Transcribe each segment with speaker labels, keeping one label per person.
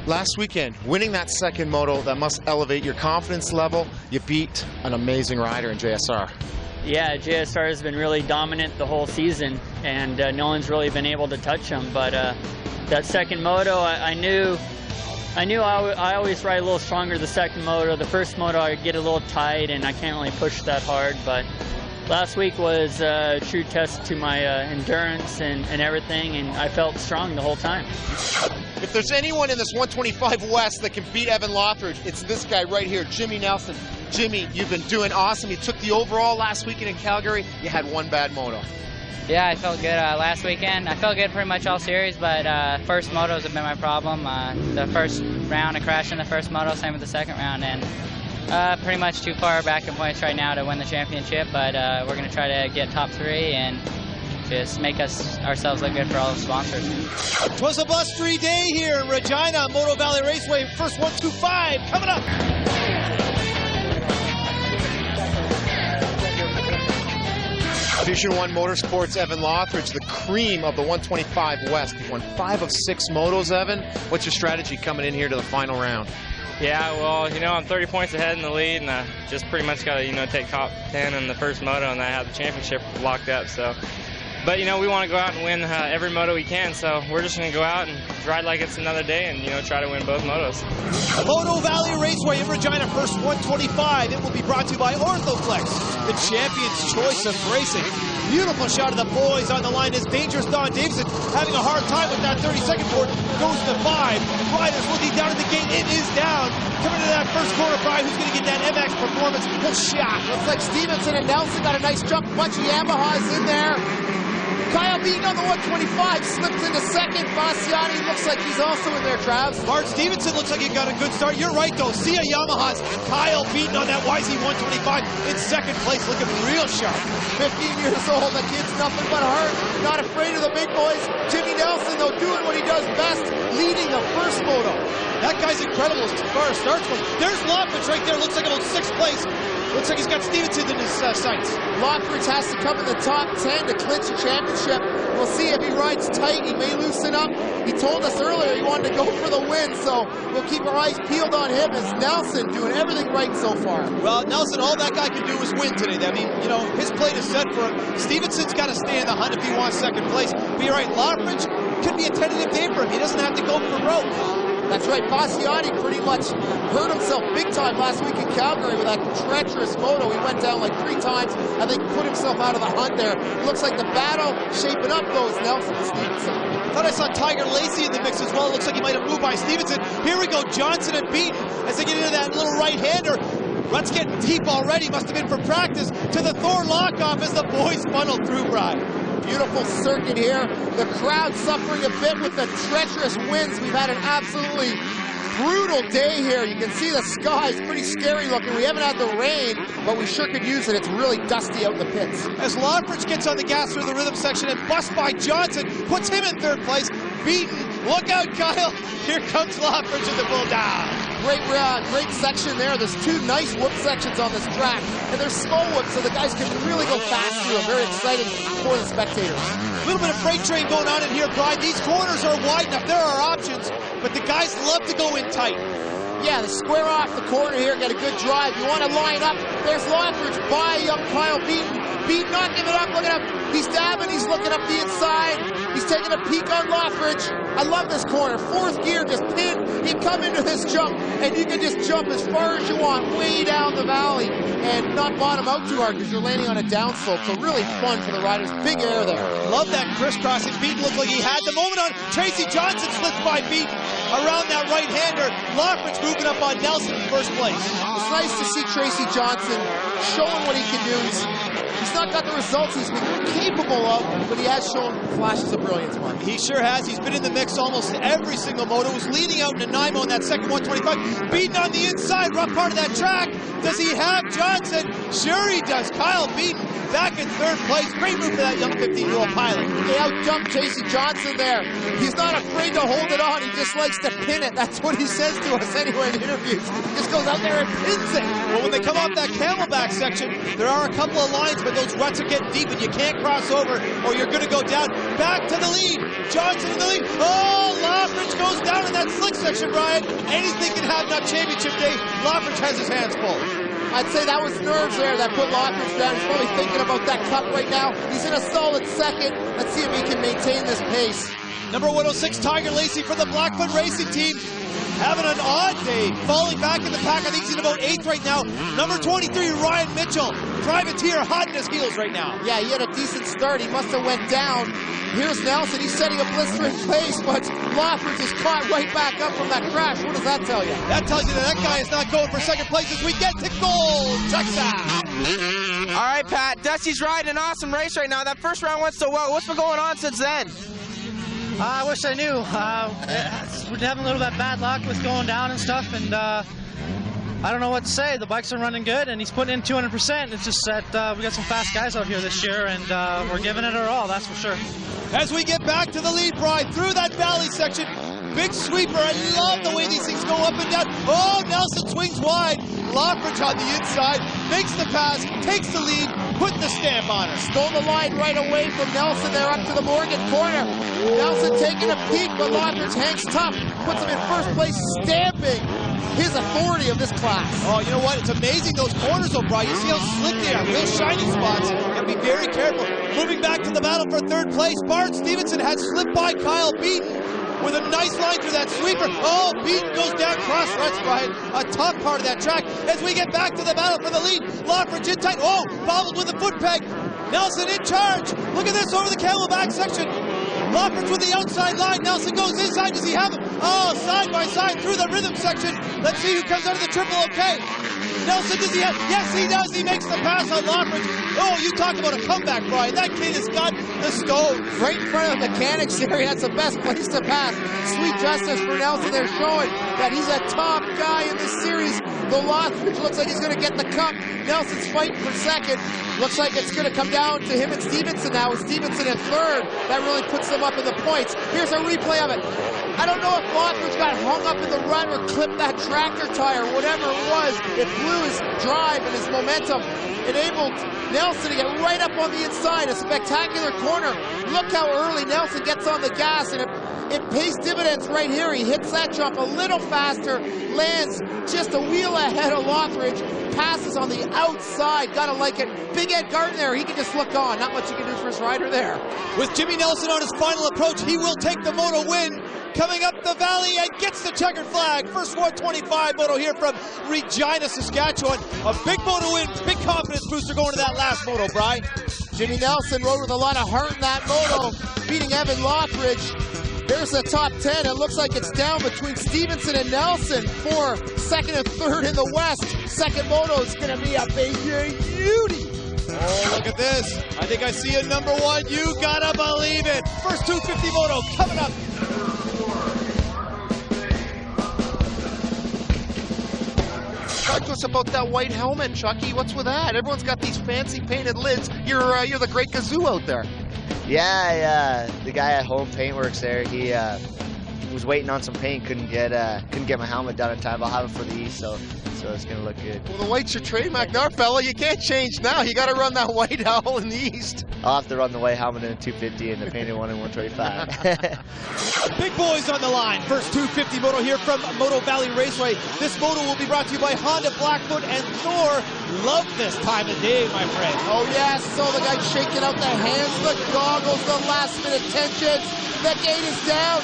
Speaker 1: Last weekend, winning that second moto, that must elevate your confidence level. You beat an amazing rider in JSR.
Speaker 2: Yeah, JSR has been really dominant the whole season, and no one's really been able to touch him. But that second moto, I knew I always ride a little stronger the second moto. The first moto, I get a little tight, and I can't really push that hard. But last week was a true test to my endurance and everything, and I felt strong the whole time.
Speaker 1: If there's anyone in this 125 West that can beat Evan Lothridge, it's this guy right here, Jimmy Nelson. Jimmy, you've been doing awesome. You took the overall last weekend in Calgary. You had one bad moto.
Speaker 3: Yeah, I felt good last weekend. I felt good pretty much all series, but first motos have been my problem. The first round, I crashed in the first moto, same with the second round, and pretty much too far back in points right now to win the championship, but we're going to try to get top 3 and just make ourselves look good for all the sponsors.
Speaker 4: It was a bus-free day here in Regina, Moto Valley Raceway. First 125 coming up.
Speaker 1: Division 1 Motorsports, Evan Lothridge, the cream of the 125 West. You've won 5 of 6 motos, Evan. What's your strategy coming in here to the final round?
Speaker 5: Yeah, well, I'm 30 points ahead in the lead, and I just pretty much got to, take top 10 in the first moto, and I have the championship locked up. So, but we want to go out and win every moto we can. So we're just going to go out and ride like it's another day, and try to win both motos.
Speaker 4: Moto Valley Raceway in Regina, first 125. It will be brought to you by Orthoflex, the champion's choice of racing. Beautiful shot of the boys on the line. Is Dangerous Don Davidson having a hard time with that 32nd board. Goes to 5. Riders looking down at the gate. It is down. Coming to that first corner, Brian, who's going to get that MX Performance full shot.
Speaker 6: Looks like Stevenson and Nelson got a nice jump. Bunch of Yamahas in there. Kyle Beaton on the 125 slips into second. Bastiani looks like he's also in there, Travis.
Speaker 4: Bart Stevenson looks like he got a good start. You're right, though. Sia Yamahas. Kyle Beaton on that YZ 125 in second place, looking real sharp.
Speaker 6: 15 years old. The kid's nothing but heart. Not afraid of the big boys. Jimmy Nelson, though, doing what he does best, leading the first moto.
Speaker 4: That guy's incredible as far as starts goes. There's Lothridge right there. Looks like about 6th place. Looks like he's got Stevenson in his sights.
Speaker 6: Lothridge has to come in the top 10 to clinch the championship. We'll see if he rides tight. He may loosen up. He told us earlier he wanted to go for the win, so we'll keep our eyes peeled on him as Nelson doing everything right so far.
Speaker 4: Well, Nelson, all that guy can do is win today. I mean, his plate is set for him. Stevenson's got to stay in the hunt if he wants second place. But you're right, Lothridge could be a tentative day for him. He doesn't have to go for broke.
Speaker 6: That's right, Bastiani pretty much hurt himself big time last week in Calgary with that treacherous moto. He went down like 3 times. I think put himself out of the hunt there. Looks like the battle shaping up goes Nelson and Stevenson.
Speaker 4: Thought I saw Tiger Lacey in the mix as well. Looks like he might have moved by Stevenson. Here we go, Johnson and Beaton as they get into that little right-hander. Ruts getting deep already, must have been for practice, to the Thor lockoff as the boys funnel through, Brian.
Speaker 6: Beautiful circuit here. The crowd suffering a bit with the treacherous winds. We've had an absolutely brutal day here. You can see the sky is pretty scary looking. We haven't had the rain, but we sure could use it. It's really dusty out in the pits.
Speaker 4: As Lothridge gets on the gas through the rhythm section and busts by Johnson, puts him in 3rd place. Beaton, look out, Kyle. Here comes Lothridge in the bull down.
Speaker 6: Great section there. There's 2 nice whoop sections on this track, and they're slow whoops, so the guys can really go fast through them. Very exciting for the spectators.
Speaker 4: A little bit of freight train going on in here, Brian. These corners are wide enough. There are options, but the guys love to go in tight.
Speaker 6: Yeah, the square off the corner here, get a good drive. You want to line up. There's Lothridge by young Kyle Beaton. Beaton not giving up. Look at him. He's dabbing. He's looking up the inside. He's taking a peek on Lothridge. I love this corner. 4th gear, just pin. You come into this jump, and you can just jump as far as you want, way down the valley, and not bottom out too hard because you're landing on a downslope. So really fun for the riders. Big air there.
Speaker 4: Love that crisscrossing. Beaton looked like he had the moment on. Tracy Johnson slips by Beaton around that right-hander. Lothridge moving up on Nelson in 1st place.
Speaker 6: It's nice to see Tracy Johnson showing what he can do. He's not got the results he's been capable of, but he has shown flashes of brilliance, Mike.
Speaker 4: He sure has. He's been in the mix almost every single moto. Was leading out in Nanaimo in that second 125. Beaton on the inside, rough part of that track. Does he have Johnson? Sure he does. Kyle Beaton back in 3rd place. Great move for that young 15-year-old pilot.
Speaker 6: He outjumped Tracy Johnson there. He's not afraid to hold it on. He just likes to pin it. That's what he says to us anyway in interviews. He just goes out there and pins it.
Speaker 4: Well, when they come off that Camelback section, there are a couple of lines, but those ruts are getting deep and you can't cross over or you're going to go down. Back to the lead. Johnson in the lead. Oh, Lothridge goes down in that that slick section, Brian, anything can happen on championship day. Lothridge has his hands full.
Speaker 6: I'd say that was nerves there that put Lothridge down. He's probably thinking about that cup right now. He's in a solid second. Let's see if he can maintain this pace.
Speaker 4: Number 106, Tiger Lacey for the Blackfoot Racing Team. Having an odd day, falling back in the pack. I think he's in about 8th right now. Number 23, Ryan Mitchell, privateer, hot in his heels right now.
Speaker 6: Yeah, he had a decent start. He must have went down. Here's Nelson. He's setting a blistering pace, but Lothridge is caught right back up from that crash. What does that tell you?
Speaker 4: That tells you that guy is not going for second place as we get to gold. Check that.
Speaker 7: All right, Pat. Dusty's riding an awesome race right now. That first round went so well. What's been going on since then?
Speaker 8: I wish I knew. We're having a little bit of bad luck with going down and stuff, and I don't know what to say. The bikes are running good, and he's putting in 200%. It's just that we got some fast guys out here this year, and we're giving it our all, that's for sure.
Speaker 4: As we get back to the lead, Brian, through that valley section, big sweeper. I love the way these things go up and down. Oh, Nelson swings wide. Lothridge on the inside, makes the pass, takes the lead, put the stamp on her.
Speaker 6: Stole the line right away from Nelson there up to the Morgan corner. Nelson taking a peek, but Lothridge hangs tough, puts him in first place, stamping his authority of this class.
Speaker 4: Oh, you know what? It's amazing those corners, though, Brian. You see how slick they are, real shiny spots. You gotta be very careful. Moving back to the battle for third place, Bart Stevenson had slipped by Kyle Beaton with a nice line through that sweeper. Oh, Beaton goes down cross ruts, Brian. A tough part of that track. As we get back to the battle for the lead, Lothridge in tight. Oh, bobbled with a foot peg. Nelson in charge. Look at this over the camelback section. Lothridge with the outside line. Nelson goes inside. Does he have him? Oh, side by side through the rhythm section. Let's see who comes out of the triple okay. Nelson, does he have? Yes, he does. He makes the pass on Lothridge. Oh, you talk about a comeback, Brian. That kid has got the stove.
Speaker 6: Right in front of the mechanics there. That's the best place to pass. Sweet justice for Nelson. They're showing that he's a top guy in this series. The Lothridge looks like he's going to get the cup. Nelson's fighting for second. Looks like it's going to come down to him and Stevenson now. With Stevenson in third, that really puts them up in the points. Here's a replay of it. I don't know if Lothridge got hung up in the run or clipped that tractor tire, whatever it was. It blew his drive and his momentum. Enabled Nelson to get right up on the inside. A spectacular corner. Look how early Nelson gets on the gas, and it pays dividends right here. He hits that jump a little faster, lands just a wheel ahead of Lothridge, passes on the outside. Gotta like it. Big Ed Garten there, he can just look on. Not much you can do for his rider there.
Speaker 4: With Jimmy Nelson on his final approach, he will take the moto win. Coming up the valley and gets the checkered flag. First 125 moto here from Regina, Saskatchewan. A big moto win, big confidence booster going to that last moto, Brian.
Speaker 6: Jimmy Nelson rode with a lot of heart in that moto, beating Evan Lothridge. There's the top 10. It looks like it's down between Stevenson and Nelson for second and third in the West. Second moto is going to be a big beauty.
Speaker 4: Oh, look at this. I think I see a number one. You gotta believe it. First 250 moto coming up.
Speaker 1: Talk to us about that white helmet, Chucky. What's with that? Everyone's got these fancy painted lids. You're the great Gazoo out there.
Speaker 9: Yeah, the guy at Home Paintworks there, he was waiting on some paint, couldn't get my helmet done in time. I'll have it for the East, so it's gonna look good.
Speaker 1: Well, the white's your trademark now, fella. You can't change now. You got to run that white owl in the East.
Speaker 9: I'll have to run the white helmet in a 250 and the painted one in 125.
Speaker 4: Big boys on the line. First 250 moto here from Moto Valley Raceway. This moto will be brought to you by Honda, Blackfoot, and Thor. Love this time of day, my friend.
Speaker 6: Oh, yes. So the guy shaking out the hands, the goggles, the last-minute tensions. The gate is down.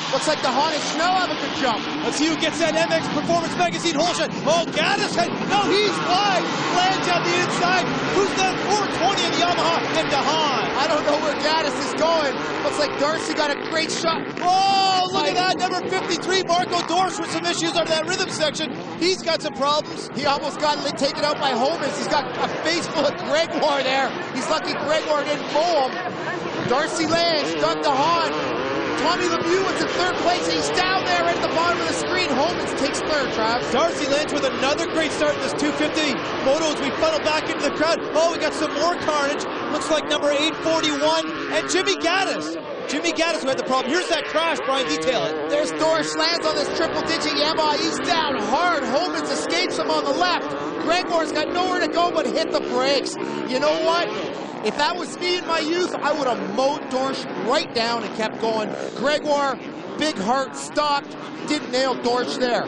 Speaker 6: Looks like the Honda Schnell have a good jump.
Speaker 4: Let's see who gets that MX Performance Magazine hole shot. Oh, Gaddis, no, he's wide. Lands on the inside. Who's that 420 in the Yamaha? And DeHaan.
Speaker 6: I don't know where Gaddis is going. Looks like Darcy got a great shot.
Speaker 4: Oh, look at that. Number 53, Marco Dorsch with some issues under that rhythm section. He's got some problems.
Speaker 6: He almost got taken out by Holmes. He's got a face full of Gregoire there. He's lucky Gregoire didn't mow him. Darcy lands. Doug DeHaan. Tommy Lemieux was in third place. He's down there right at the bottom of the screen. Holmes takes third, Trav.
Speaker 4: Darcy lands with another great start in this 250 moto as we funnel back into the crowd. Oh, we got some more carnage. Looks like number 841 and Jimmy Gaddis. Jimmy Gaddis who had the problem. Here's that crash, Brian. Detail it.
Speaker 6: There's Dorsch lands on this triple-digit Yamaha. He's down hard. Holmes escapes him on the left. Gregoire's got nowhere to go but hit the brakes. You know what? If that was me in my youth, I would have mowed Dorsch right down and kept going. Gregoire big heart, stopped, didn't nail Dorsch there.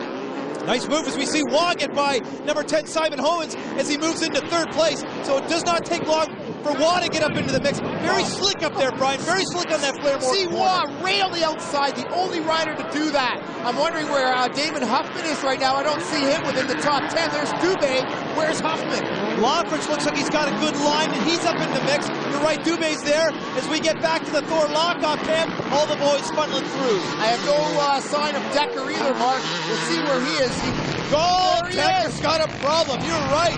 Speaker 4: Nice move as we see Waugh get by number 10 Simon Hoens as he moves into third place. So it does not take long for Waugh to get up into the mix. Very slick up there, Brian. Very slick on that Blairmore.
Speaker 6: See Waugh right on the outside, the only rider to do that. I'm wondering where Damon Huffman is right now. I don't see him within the top 10. There's Dubé. Where's Huffman?
Speaker 4: Lothridge looks like he's got a good line, and he's up in the mix. You're right, Dubé's there. As we get back to the Thor Lockoff camp, all the boys funneling through.
Speaker 6: I have no sign of Decker either, Mark. We'll see where he is.
Speaker 4: Decker's got a problem. You're right.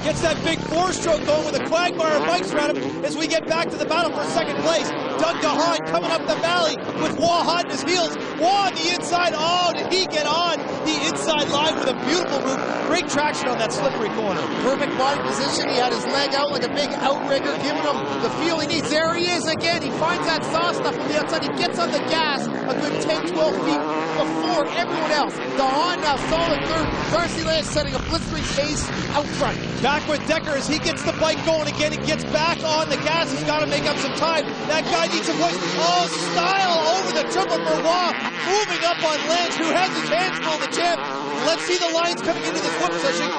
Speaker 4: Gets that big four-stroke going with a quagmire of bikes around him as we get back to the battle for second place. Doug DeHaan coming up the valley with Waugh hot in his heels. Waugh on the inside. Oh, did he get on the inside line with a beautiful move. Great traction on that slippery corner.
Speaker 6: Perfect body position. He had his leg out like a big outrigger, giving him the feel he needs. There he is again. He finds that soft stuff from the outside. He gets on the gas a good 10, 12 feet before everyone else. DeHaan now solid third. Darcy Lance setting a blistering pace out front.
Speaker 4: Back with Decker as he gets the bike going again and gets back on the gas. He's got to make up some time. That guy needs some voice. Oh, style over the triple for Waugh. Moving up on Lance, who has his hands full of the champ. Let's see the lines coming into this whoop session.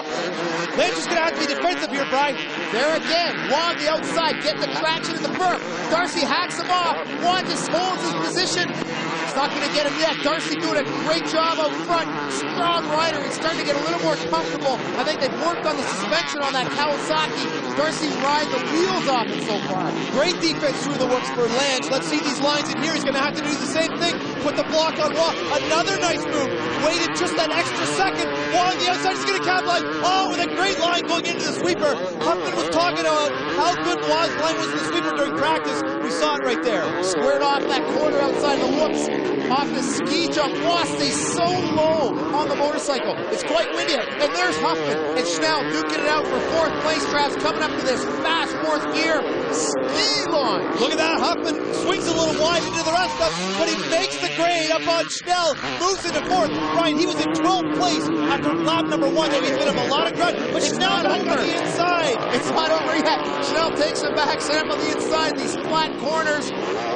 Speaker 4: Lance is going to have to be defensive here, Brian.
Speaker 6: There again, Waugh on the outside, getting the traction in the berth. Darcy hacks him off. Waugh just holds his position. He's not going to get him yet. Darcy doing a great job out front. Strong rider. He's starting to get a little more comfortable. I think they've worked on the suspension on that Kawasaki. Darcy riding the wheels off it so far.
Speaker 4: Great defense through the whoops for Lange. Let's see these lines in here. He's going to have to do the same thing. Put the block on Waugh. Another nice move. Waited just that extra second. Waugh on the outside is going to capitalize. Oh, with a great line going into the sweeper. Huffman was talking about how good Waugh's line was in the sweeper during practice. We saw it right there.
Speaker 6: Squared off that corner outside the whoops. Off the ski jump. Waugh stays so low on the motorcycle. It's quite windy. And there's Huffman and Schnell duking it out for fourth place. Traps coming up to this fast fourth gear ski line.
Speaker 4: Look at that. Huffman swings a little wide into the rest of them, but he makes the grade up on Schnell. Moves into fourth. Brian, he was in 12th place after lap number 1. That he's been up a lot of ground, but Schnell back on the inside.
Speaker 6: It's not over yet. Schnell takes him back, set him on the inside. These flat corners,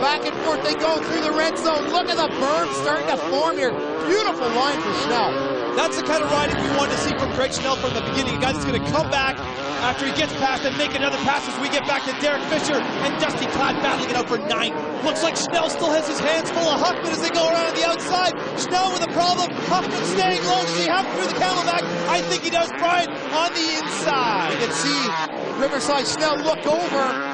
Speaker 6: back and forth. They go through the red zone. Look at the berm starting to form here. Beautiful line for Schnell.
Speaker 4: That's the kind of riding we wanted to see from Craig Schnell from the beginning. A guy that's going to come back after he gets past and make another pass as we get back to Derek Fisher and Dusty Todd battling it out for 9. Looks like Schnell still has his hands full of Huffman as they go around on the outside. Schnell with a problem. Huffman staying low. Does he have him through the camelback? I think he does, Brian, on the inside.
Speaker 6: You can see Riverside Schnell look over.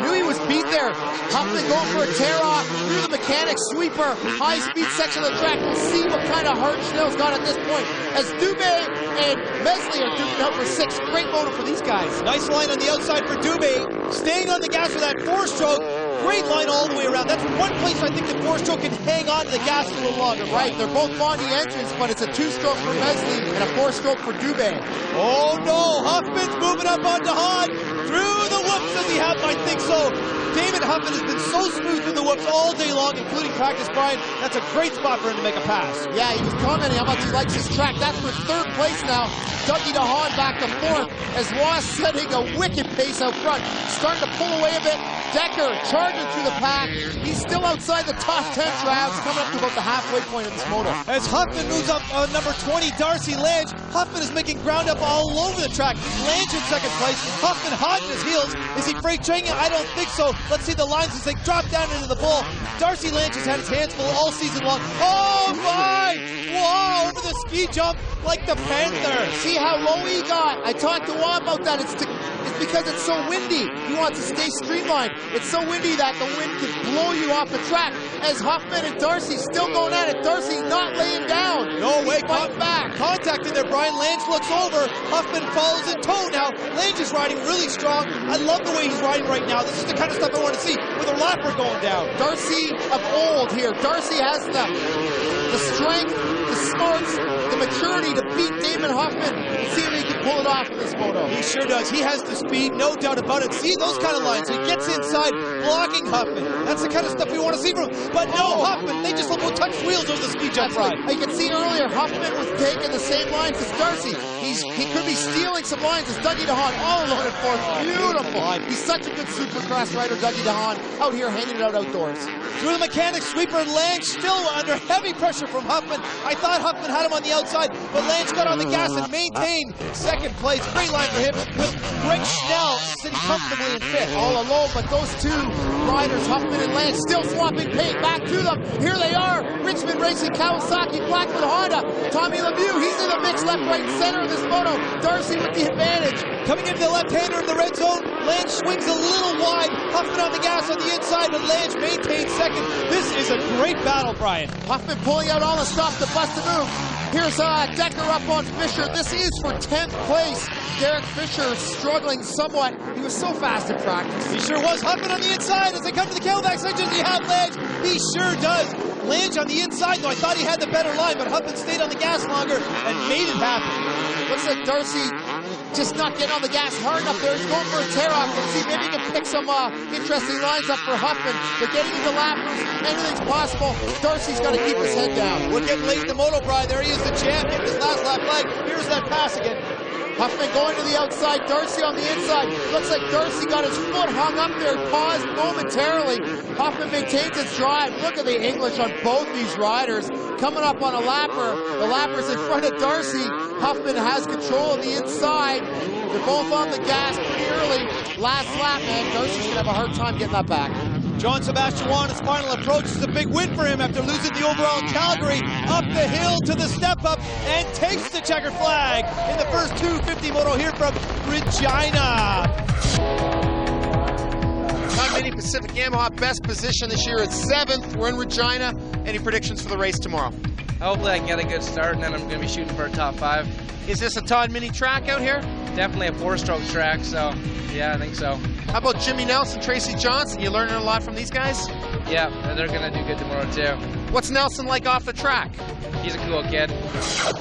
Speaker 6: Knew he was beat there. Huffman going for a tear-off through the mechanic sweeper. High-speed section of the track. We'll see what kind of heart Schnell's got at this point. As Dubé and Mesley are duking out for 6. Great motor for these guys.
Speaker 4: Nice line on the outside for Dubé. Staying on the gas for that 4-stroke. Great line all the way around. That's one place I think the 4-stroke can hang on to the gas a little longer.
Speaker 6: Right, they're both Bondi engines, but it's a 2-stroke for Mesley and a 4-stroke for Dubé.
Speaker 4: Oh no, Huffman's moving up on DeHaan. Through the whoops, does he have? I think so. David Huffman has been so smooth through the whoops all day long, including practice, Brian. That's a great spot for him to make a pass.
Speaker 6: Yeah, he was commenting how much he likes his track. That's for third place now. Dougie DeHaan back to fourth as Waugh setting a wicked pace out front. Starting to pull away a bit. Decker charging through the pack. He's still outside the top 10 Travs, coming up to about the halfway point of this moto.
Speaker 4: As Huffman moves up number 20, Darcy Lange. Huffman is making ground up all over the track. Lange in second place. Huffman hot in his heels. Is he freight training? I don't think so. Let's see the lines as they drop down into the bowl. Darcy Lange has had his hands full all season long. Oh my! Wow, over the ski jump like the Panther.
Speaker 6: See how low he got? I talked to Waugh about that. It's because it's so windy. He wants to stay streamlined. It's so windy that the wind can blow you off the track. As Huffman and Darcy still going at it. Darcy not laying down.
Speaker 4: No way.
Speaker 6: Back.
Speaker 4: Contact in there, Brian. Lange looks over. Huffman follows in tow now. Lange is riding really strong. I love the way he's riding right now. This is the kind of stuff I want to see with a lapper going down.
Speaker 6: Darcy of old here. Darcy has the strength the smarts, the maturity to beat Damon Huffman and see if he can pull it off in this moto.
Speaker 4: He sure does. He has the speed, no doubt about it. See those kind of lines. He gets inside, blocking Huffman. That's the kind of stuff we want to see from him. But no, Huffman, they just almost touched wheels over the speed jump ride.
Speaker 6: You can see earlier, Huffman was taking the same lines as Darcy. He could be stealing some lines as Dougie DeHaan all alone in fourth. Beautiful. He's such a good supercross rider, Dougie DeHaan, out here hanging it out outdoors.
Speaker 4: Through the mechanic sweeper, Lange still under heavy pressure from Huffman. I thought Huffman had him on the outside, but Lange got on the gas and maintained second place. Great line for him, with Greg Schnell sitting comfortably in fifth.
Speaker 6: All alone, but those two riders, Huffman and Lange, still swapping paint. Back to them. Here they are. Richmond Racing, Kawasaki, Blackwood Honda. Tommy Lemieux, he's in the mix left, right, and center of this moto. Darcy with the advantage.
Speaker 4: Coming into the left-hander in the red zone, Lange swings a little wide. Huffman on the gas on the inside, but Lange maintains second. This is a great battle, Brian.
Speaker 6: Huffman pulling out all the stuff to bust the move. Here's Decker up on Fisher. This is for 10th place. Derek Fisher struggling somewhat. He was so fast in practice.
Speaker 4: He sure was. Huffman on the inside as they come to the Camelback section. Does he have Lange? He sure does. Lange on the inside, though I thought he had the better line, but Huffman stayed on the gas longer and made it happen.
Speaker 6: Looks like Darcy just not getting on the gas hard enough there. He's going for a tear-off. Let's see, maybe he can pick some interesting lines up for Huffman. They're getting into lappers. Anything's possible. Darcy's got to keep his head down.
Speaker 4: We're getting late in the moto, Brian. There he is, the champion, his last lap leg. Here's that pass again.
Speaker 6: Huffman going to the outside, Darcy on the inside. Looks like Darcy got his foot hung up there, paused momentarily. Huffman maintains his drive. Look at the English on both these riders. Coming up on a lapper. The lapper's in front of Darcy. Huffman has control of the inside. They're both on the gas pretty early. Last lap, man. Darcy's going to have a hard time getting that back.
Speaker 4: John Sebastian Juan's final approach is a big win for him after losing the overall in Calgary. Up the hill to the step up and takes the checkered flag in the first 250 moto here from Regina.
Speaker 1: Tom Mini Pacific Yamaha, best position this year is 7th. We're in Regina. Any predictions for the race tomorrow?
Speaker 7: Hopefully I can get a good start, and then I'm going to be shooting for a top 5.
Speaker 1: Is this a Todd Mini track out here?
Speaker 7: Definitely a 4-stroke track, so yeah, I think so.
Speaker 1: How about Jimmy Nelson, Tracy Johnson? You learning a lot from these guys?
Speaker 7: Yeah, they're going to do good tomorrow too.
Speaker 1: What's Nelson like off the track?
Speaker 7: He's a cool kid.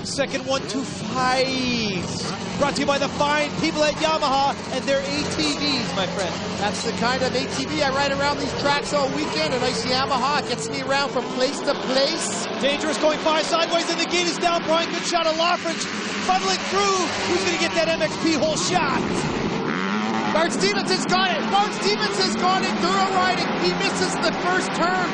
Speaker 4: Second 1-2-5s. Brought to you by the fine people at Yamaha and their ATVs, my friend.
Speaker 6: That's the kind of ATV I ride around these tracks all weekend. A nice Yamaha gets me around from place to place.
Speaker 4: Dangerous going 5 sideways, and the gate is down. Brian, good shot of Loffridge. Funneling through. Who's going to get that MXP hole shot?
Speaker 6: Bart Stevenson's got it. Bart Stevenson's got it. Thorough riding. He misses the first turn.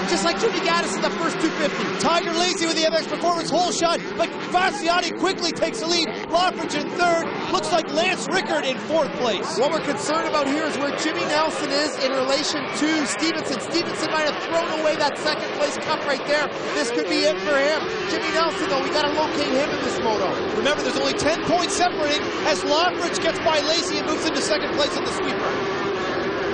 Speaker 6: Just like Jimmy Gaddis in the first 250.
Speaker 4: Tiger Lacey with the MX Performance hole shot, but Fasciati quickly takes the lead. Loffridge in third. Looks like Lance Rickard in 4th place.
Speaker 6: What we're concerned about here is where Jimmy Nelson is in relation to Stevenson. Stevenson might have thrown away that second place cup right there. This could be it for him. Jimmy Nelson, though, we got to locate him in this moto.
Speaker 4: Remember, there's only 10 points separating as Loffridge gets by Lacey and moves into second place in the sweeper.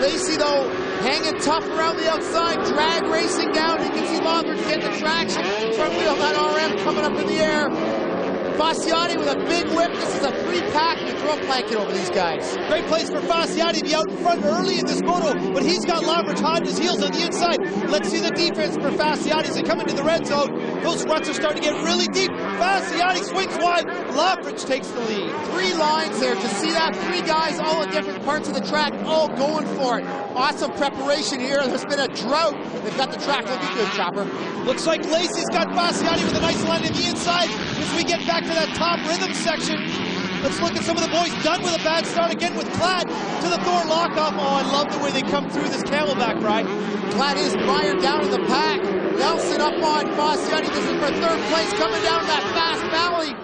Speaker 6: Lacey, though, hanging tough around the outside, drag racing down. You can see Loffridge getting the traction. Front wheel, that RM coming up in the air. Fasciati with a big whip. This is a free pack. You throw a blanket over these guys.
Speaker 4: Great place for Fasciati to be out in front early in this moto, but he's got Loffridge hot on his heels on the inside. Let's see the defense for Fasciati as they come into the red zone. Those ruts are starting to get really deep. Fasciati swings wide. Loffridge takes the lead.
Speaker 6: 3 lines there. To see that, 3 guys all at different parts of the track, all going for it. Awesome preparation here. There's been a drought. They've got the track looking good, Chopper.
Speaker 4: Looks like Lacey's got Fasciati with a nice line in the inside as we get back to that top rhythm section. Let's look at some of the boys done with a bad start again with Klatt to the Thor lockoff. Oh, I love the way they come through this Camelback ride.
Speaker 6: Klatt is mired down in the pack. Nelson up on Fasciati. This is for 3rd place, coming down that fast valley.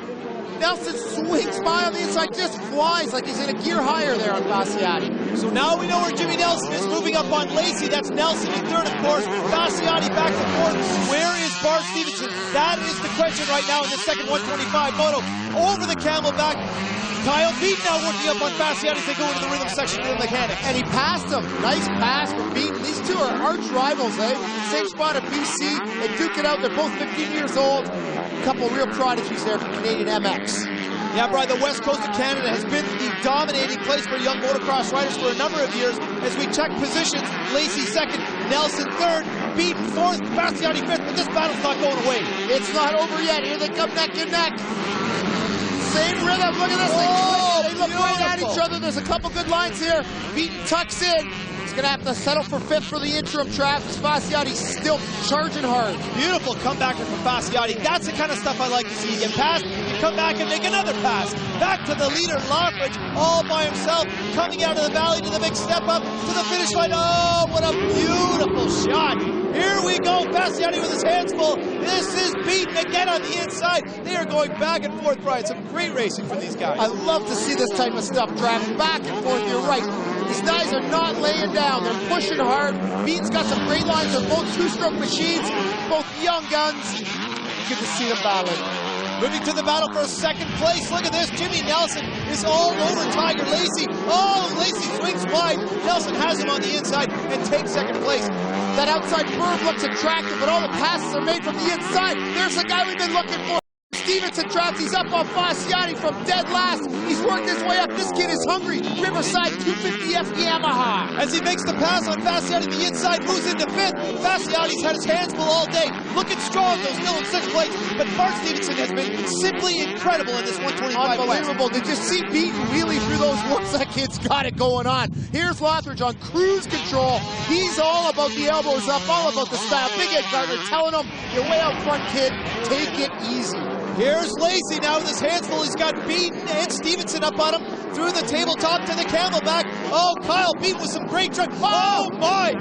Speaker 6: Nelson swings by on the inside, just flies like he's in a gear higher there on Fasciati.
Speaker 4: So now we know where Jimmy Nelson is moving up on Lacey. That's Nelson in 3rd, of course. Fasciati back to 4th. Where is Bart Stevenson? That is the question right now in the second 125 moto. Over the Camelback. Kyle Beaton now working up on Fasciati as they go into the rhythm section of the mechanics.
Speaker 6: And he passed him. Nice pass from Beaton. These two are arch rivals, eh? Same spot at BC. They duke it out. They're both 15 years old. A couple real prodigies there from Canadian MX.
Speaker 4: Yeah, Brian, the west coast of Canada has been the dominating place for young motocross riders for a number of years. As we check positions, Lacey 2nd, Nelson 3rd, Beaton 4th, Fasciati 5th, but this battle's not going away.
Speaker 6: It's not over yet. Here they come neck and neck. Same rhythm. Look at this. They look right at each other. There's a couple good lines here. Beaton tucks in. He's going to have to settle for fifth for the interim. Travis Fasciati's still charging hard.
Speaker 4: Beautiful comebacker from Fasciati. That's the kind of stuff I like to see. You get past, you come back and make another pass. Back to the leader, Lockridge, all by himself, coming out of the valley to the big step up to the finish line. Oh, what a beautiful shot. Here we go, Fasciati with his hands full. This is Beaton again on the inside. They are going back and forth, Brian. Some great racing from these guys.
Speaker 6: I love to see this type of stuff, Travis. Back and forth, you're right. These guys are not laying down. They're pushing hard. Beaton's got some great lines. They're both two-stroke machines, both young guns. Good to see them battling.
Speaker 4: Moving to the battle for second place. Look at this. Jimmy Nelson is all over Tiger Lacey. Oh, Lacey swings wide. Nelson has him on the inside and takes second place.
Speaker 6: That outside curve looks attractive, but all the passes are made from the inside. There's the guy we've been looking for. Stevenson traps. He's up on Fasciati from dead last. He's worked his way up. This kid is hungry. Riverside 250F Yamaha.
Speaker 4: As he makes the pass on Fasciati, the inside moves into fifth. Fasciati's had his hands full all day. Looking strong, though, still in sixth place. But Bart Stevenson has been simply incredible in this 125
Speaker 6: Unbelievable. Did you see Beaton wheelie through those whoops? That kid's got it going on. Here's Lothridge on cruise control. He's all about the elbows up, all about the style. Big Ed Gardner telling him, you're way out front, kid. Take it easy.
Speaker 4: Here's Lacey now with his hands full. He's got Beaton and Stevenson up on him through the tabletop to the camelback. Oh, Kyle Beaton with some great drive. Oh, my!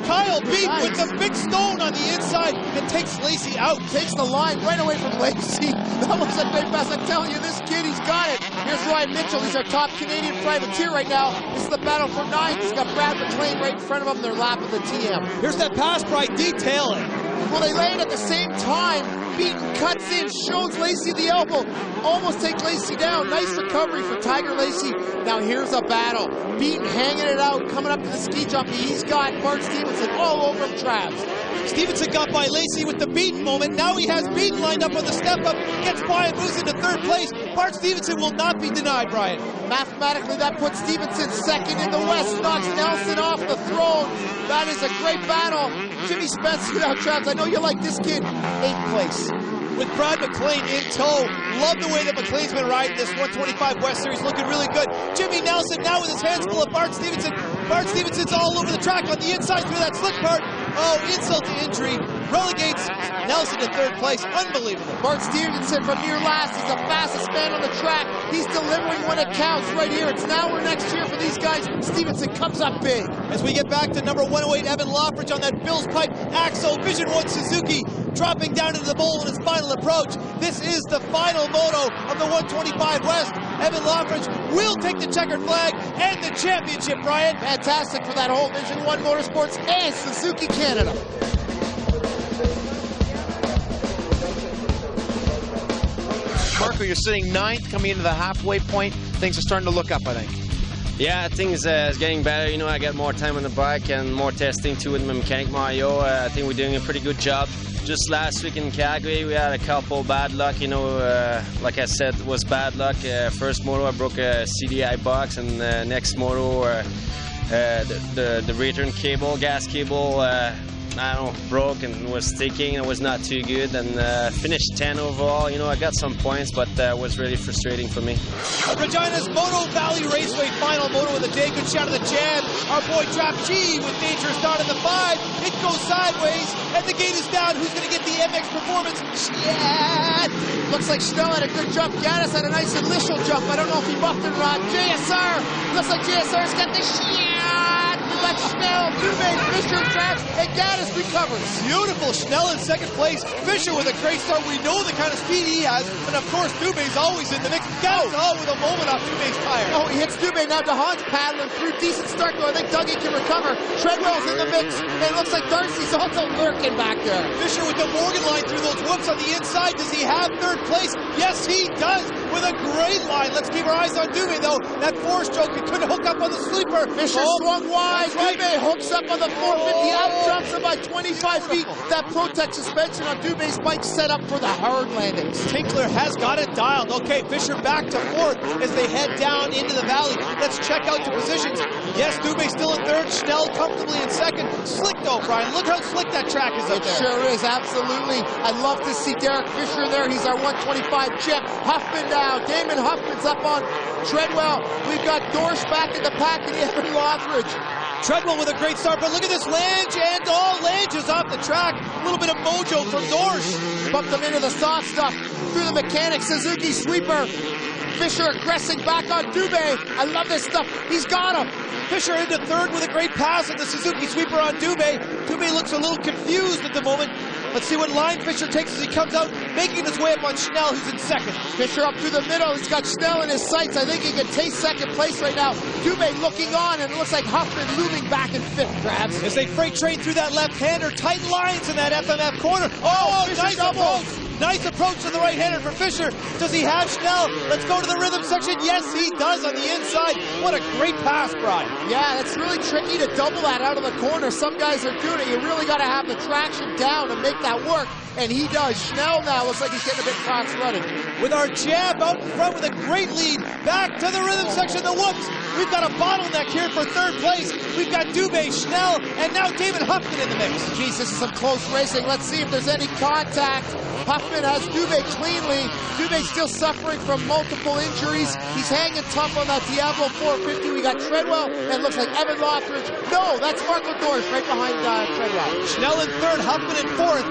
Speaker 4: Kyle Beaton with the big stone on the inside and takes Lacey out.
Speaker 6: Takes the line right away from Lacey. That was a big pass. I'm telling you, this kid, he's got it. Here's Ryan Mitchell. He's our top Canadian privateer right now. This is the battle for ninth. He's got Brad McLean right in front of him. They're lapping the TM.
Speaker 4: Here's that pass, Brian. Detail it.
Speaker 6: Well, they lay it at the same time. Beaton cuts in, shows Lacey the elbow. Almost take Lacey down. Nice recovery for Tiger Lacey. Now here's a battle. Beaton hanging it out, coming up to the ski jump. He's got Bart Stevenson all over him, Travs.
Speaker 4: Stevenson got by Lacey with the Beaton moment. Now he has Beaton lined up on the step up, gets by and moves into third place. Bart Stevenson will not be denied, Brian.
Speaker 6: Mathematically, that puts Stevenson second in the West, knocks Nelson off the throne. That is a great battle. Jimmy Spencer now, Travs. I know you like this kid. 8th place.
Speaker 4: With Brad McLean in tow. Love the way that McLean's been riding this 125 West Series, looking really good. Jimmy Nelson now with his hands full of Bart Stevenson. Bart Stevenson's all over the track on the inside through that slick part. Oh, insult to injury. Relegates Nelson in third place. Unbelievable.
Speaker 6: Bart Stevenson from near last. He's the fastest man on the track. He's delivering when it counts right here. It's now or next year for these guys. Stevenson comes up big.
Speaker 4: As we get back to number 108, Evan Lothridge on that Bill's Pipe Axo Vision 1 Suzuki, dropping down into the bowl in his final approach. This is the final moto of the 125 West. Evan Lothridge will take the checkered flag and the championship, Brian.
Speaker 6: Fantastic for that whole Vision 1 Motorsports and Suzuki Canada. Marco, you're sitting 9th coming into the halfway point. Things are starting to look up, I think.
Speaker 10: Yeah, things is getting better. You know, I got more time on the bike and more testing too with my mechanic Mario. I think we're doing a pretty good job. Just last week in Calgary, we had a couple bad luck. You know, like I said, it was bad luck. First moto, I broke a CDI box, and next moto, the return cable, gas cable, I don't know, broke and was sticking. It was not too good, and finished 10 overall. You know, I got some points, but it was really frustrating for me.
Speaker 4: Regina's Moto Valley Raceway final moto of the day. Good shot of the jab. Our boy Trap G with dangerous start in the 5. It goes sideways, and the gate is down. Who's going to get the MX Performance?
Speaker 6: Shit! Looks like Schnell had a good jump. Gaddis had a nice initial jump. I don't know if he buffed it or not. JSR! Looks like JSR's got the shit! Let Schnell, Dubé, Fisher, Traps, and Gaddis recovers.
Speaker 4: Beautiful. Schnell in second place. Fisher with a great start. We know the kind of speed he has. And of course, Dubé's always in the mix. Gaddis with a moment off Dubé's tire.
Speaker 6: Oh, he hits Dubé. Now DeHaan's paddling through. Decent start, though. I think Dougie can recover. Treadwell's in the mix. And it looks like Darcy's also lurking back there.
Speaker 4: Fisher with the Morgan line through those whoops on the inside. Does he have third place? Yes, he does. With a great line. Let's keep our eyes on Dubé, though. That 4-stroke, he couldn't hook up on the sleeper.
Speaker 6: Fisher swung wide. Dubé hooks up on the 450. Out jumps him by 25 feet. That Protect suspension on Dubé's bike set up for the hard landings.
Speaker 4: Tinkler has got it dialed. Okay, Fisher back to fourth as they head down into the valley. Let's check out the positions. Yes, Dubé still in third, Schnell comfortably in second. Slick though, Brian. Look how slick that track is out
Speaker 6: It
Speaker 4: there.
Speaker 6: sure is, absolutely. I'd love to see Derek Fisher there. He's our 125 champ. Huffman now. Damon Huffman's up on Treadwell. We've got Dorsch back in the pack and Evan Lothridge.
Speaker 4: Treadwell with a great start, but look at this Lange, and Lange is off the track. A little bit of mojo from Dorsch.
Speaker 6: Bumped him into the soft stuff. Through the mechanic, Suzuki sweeper. Fisher aggressing back on Dubé. I love this stuff. He's got him.
Speaker 4: Fisher into third with a great pass on the Suzuki sweeper on Dubé. Dubé looks a little confused at the moment. Let's see what line Fisher takes as he comes out, making his way up on Schnell, who's in second.
Speaker 6: Fisher up through the middle. He's got Schnell in his sights. I think he can taste second place right now. Dubé looking on, and it looks like Huffman moving back in fifth, perhaps.
Speaker 4: As they freight train through that left-hander, tight lines in that FMF corner. Nice approach. Nice approach to the right-hander for Fisher. Does he have Schnell? Let's go to the rhythm section. Yes, he does on the inside. What a great pass, Brian.
Speaker 6: Yeah, it's really tricky to double that out of the corner. Some guys are doing it. You really got to have the traction down to make that work, and he does. Schnell now looks like he's getting a bit cross-running.
Speaker 4: With our jab out in front with a great lead. Back to the rhythm section, the whoops. We've got a bottleneck here for third place. We've got Dubé, Schnell, and now Damon Huffman in the mix.
Speaker 6: Geez, this is some close racing. Let's see if there's any contact. Huffman has Dubé cleanly. Dubé still suffering from multiple injuries. He's hanging tough on that Diablo 450. We got Treadwell, and looks like Evan Lothridge. No, that's Marco Dorsch right behind Treadwell.
Speaker 4: Schnell in third, Huffman in fourth.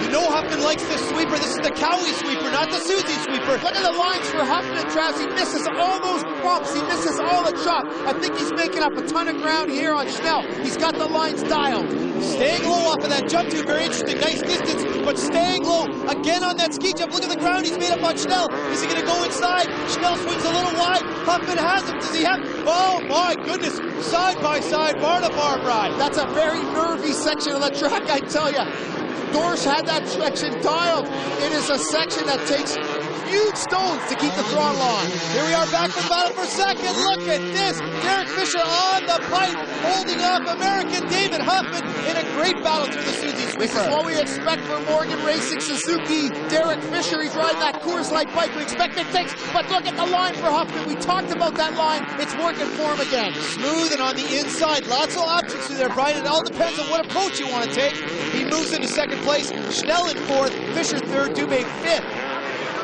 Speaker 4: You know Huffman likes this sweeper. This is the Cowie sweeper, not the Susie sweeper.
Speaker 6: Look at the lines for Huffman and Travis. He misses all those bumps. He misses all the chop. I think he's making up a ton of ground here on Schnell. He's got the lines dialed.
Speaker 4: Staying low off of that jump tube. Very interesting. Nice distance, but staying low. Again on that ski jump. Look at the ground he's made up on Schnell. Is he going to go inside? Schnell swings a little wide. Huffman has him. Does he have? Oh my goodness. Side by side, bar to bar, Brian.
Speaker 6: That's a very nervy section of the track, I tell you. Dorsch had that section dialed. It is a section that takes huge stones to keep the throttle on.
Speaker 4: Here we are back for the battle for second. Look at this. Derek Fisher on the pipe, holding off American David Huffman in a great battle through the Susie sweeper.
Speaker 6: This is what we expect from Morgan Racing Suzuki. Derek Fisher, he's riding that Coors Light bike. We expect big things, but look at the line for Huffman. We talked about that line. It's working for him again.
Speaker 4: Smooth and on the inside. Lots of options through there, Brian. It all depends on what approach you want to take. He moves into second place. Schnell in fourth. Fisher third. Dubé fifth.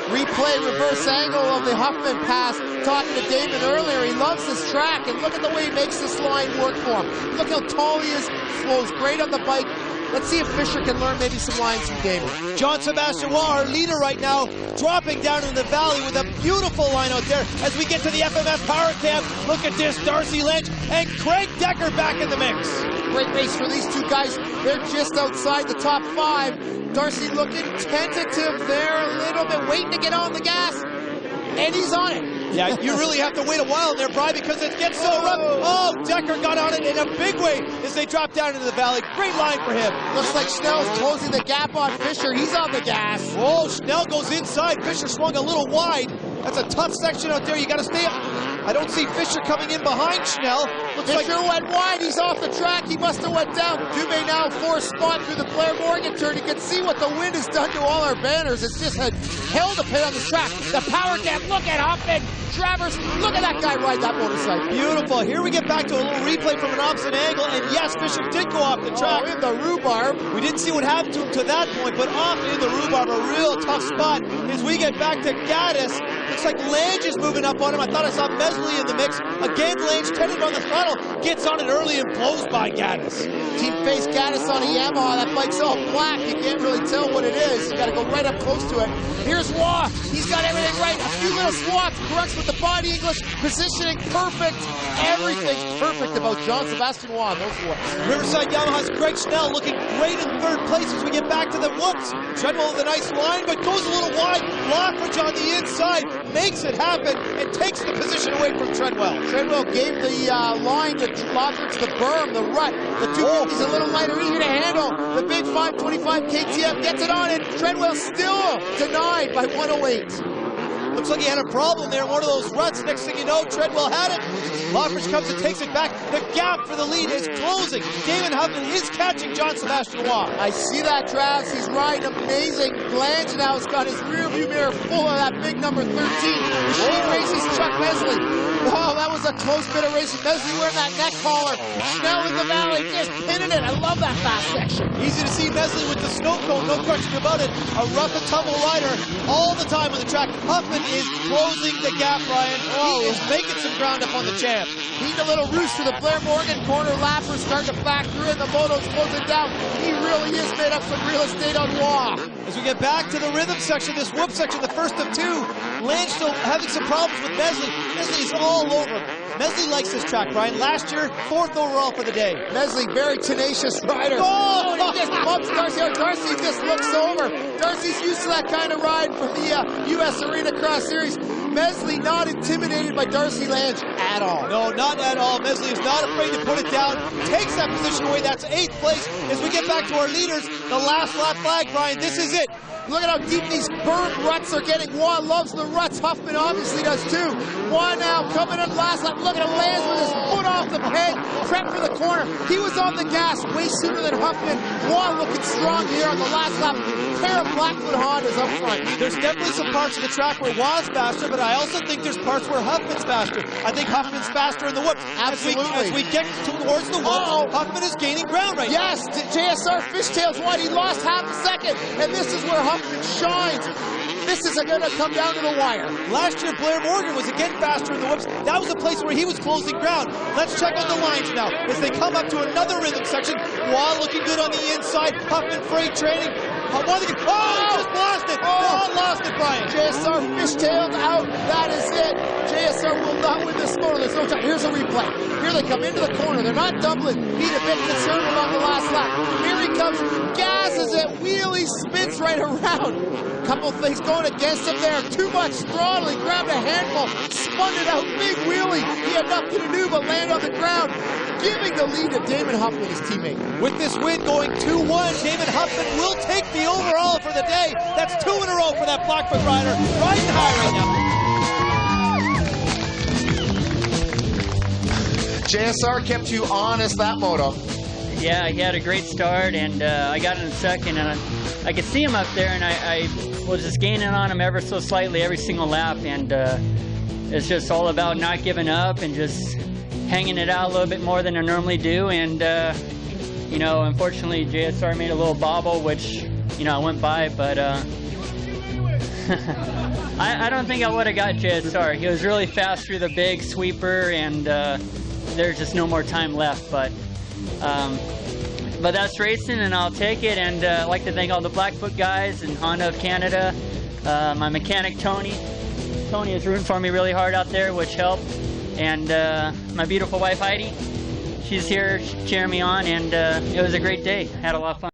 Speaker 6: Replay reverse angle of the Huffman pass. Talking to Damon earlier, he loves this track, and look at the way he makes this line work for him. Look how tall he is, flows great on the bike. Let's see if Fisher can learn maybe some lines from Damon.
Speaker 4: John Sebastian Waugh, our leader right now, dropping down in the valley with a beautiful line out there. As we get to the FMF Power Cam, look at this, Darcy Lynch and Craig Decker back in the mix.
Speaker 6: Great race for these two guys. They're just outside the top 5. Darcy looking tentative there a little bit, waiting to get on the gas, and he's on it.
Speaker 4: Yeah, you really have to wait a while there, Brian, because it gets so rough. Oh, Decker got on it in a big way as they drop down into the valley. Great line for him.
Speaker 6: Looks like Schnell's closing the gap on Fisher. He's on the gas.
Speaker 4: Oh, Schnell goes inside. Fisher swung a little wide. That's a tough section out there. You got to stay up. I don't see Fisher coming in behind Schnell.
Speaker 6: Fisher went wide. He's off the track. He must have went down. Dubé now fourth spot through the Blair Morgan turn. You can see what the wind has done to all our banners. It's just had hell to pay on the track. The power cam. Look at Huffman. Travers, look at that guy ride that motorcycle.
Speaker 4: Beautiful. Here we get back to a little replay from an opposite angle, and yes, Fisher did go off the track.
Speaker 6: In the rhubarb.
Speaker 4: We didn't see what happened to him to that point, but off in the rhubarb, a real tough spot. As we get back to Gaddis, looks like Lange is moving up on him. I thought I saw Mesley in the mix. Again, Lange tended on the throttle, gets on it early and blows by Gaddis.
Speaker 6: Team face Gaddis on a Yamaha. That bike's all black. You can't really tell what it is. You got to go right up close to it. Here's Waugh. He's got everything right. A few little swaps, corrects with the body English, positioning perfect. Everything's perfect about John Sebastian Waugh. Those whoops.
Speaker 4: Riverside Yamaha's Greg Schnell looking great in third place as we get back to the whoops. Treadwell with a nice line, but goes a little wide. Lothridge on the inside makes it happen and takes the position away from Treadwell.
Speaker 6: Treadwell gave the line to Lothridge, the berm, the rut. The 250's a little lighter, easier to handle. The big 525 KTM gets it on it. Treadwell still denied by 108.
Speaker 4: Looks like he had a problem there in one of those ruts. Next thing you know, Treadwell had it. Lockridge comes and takes it back. The gap for the lead is closing. Damon Huffman is catching John Sebastian Waugh.
Speaker 6: I see that, Travis. He's riding amazing. Lange now has got his rear view mirror full of that big number 13. Machine Races Chuck Mesley. Oh, that was a close bit of racing. Mesley wearing that neck collar. Snell in the valley, just pinning it. I love that fast section.
Speaker 4: Easy to see Mesley with the snow cone, no question about it. A rough and tumble rider all the time on the track. Huffman is closing the gap, Ryan. He is making some ground up on the champ.
Speaker 6: He's a little roost to the Blair Morgan corner. Lapper starting to factor in. The moto's closing down. He really is made up some real estate on Waugh.
Speaker 4: As we get back to the rhythm section, this whoop section, the first of two, Lange still having some problems with Mesley. Mesley is all over him. Mesley likes this track, Brian. Last year, 4th overall for the day.
Speaker 6: Mesley, very tenacious rider.
Speaker 4: Oh,
Speaker 6: he just bumps Darcy. Darcy just looks over. Darcy's used to that kind of ride from the U.S. Arena Cross Series. Mesley not intimidated by Darcy Lange at all.
Speaker 4: No, not at all. Mesley is not afraid to put it down. Takes that position away. That's 8th place. As we get back to our leaders, the last lap flag, Brian, this is it.
Speaker 6: Look at how deep these berm ruts are getting. Waugh loves the ruts. Huffman obviously does too. Waugh now coming in last lap. Look at him, lands with his foot off the peg. Prep for the corner. He was on the gas way sooner than Huffman. Waugh looking strong here on the last lap. Pair of Blackfoot Hondas up front.
Speaker 4: There's definitely some parts of the track where Waugh's faster, but I also think there's parts where Huffman's faster. I think Huffman's faster in the whoops.
Speaker 6: Absolutely.
Speaker 4: As we get towards the whoops, Huffman is gaining ground right now.
Speaker 6: Yes, JSR fishtails wide. He lost half a second, and this is where Huffman shines. This is going to come down to the wire.
Speaker 4: Last year, Blair Morgan was again faster in the whoops. That was a place where he was closing ground. Let's check on the lines now as they come up to another rhythm section. Waugh looking good on the inside. Huffman freight training. He just lost it. Waugh lost it, Brian.
Speaker 6: JSR fishtailed out. That is it. JSR will not win this motor. There's no time. Here's a replay. Here they come into the corner. They're not doubling. He's a bit concerned about the last lap. Here he comes. Gasses it. Wheelie spins right around. Couple things going against him there. Too much throttle. He grabbed a handful. Spun it out. Big wheelie. He had nothing to do but land on the ground. Giving the lead to Damon Huffman, his teammate.
Speaker 4: With this win going 2-1, Damon Huffman will take the overall for the day. That's 2 in a row for that Blackfoot rider. Riding high right now.
Speaker 6: JSR kept you honest that moto.
Speaker 2: Yeah, he had a great start, and I got in second, and I could see him up there, and I was just gaining on him ever so slightly every single lap, and it's just all about not giving up and just hanging it out a little bit more than I normally do, and you know, unfortunately JSR made a little bobble, which, you know, I went by, but I don't think I would have got JSR. He was really fast through the big sweeper, and there's just no more time left, but that's racing, and I'll take it. And I'd like to thank all the Blackfoot guys and Honda of Canada, my mechanic Tony. Tony is rooting for me really hard out there, which helped. And my beautiful wife Heidi, she's here cheering me on, and it was a great day. Had a lot of fun.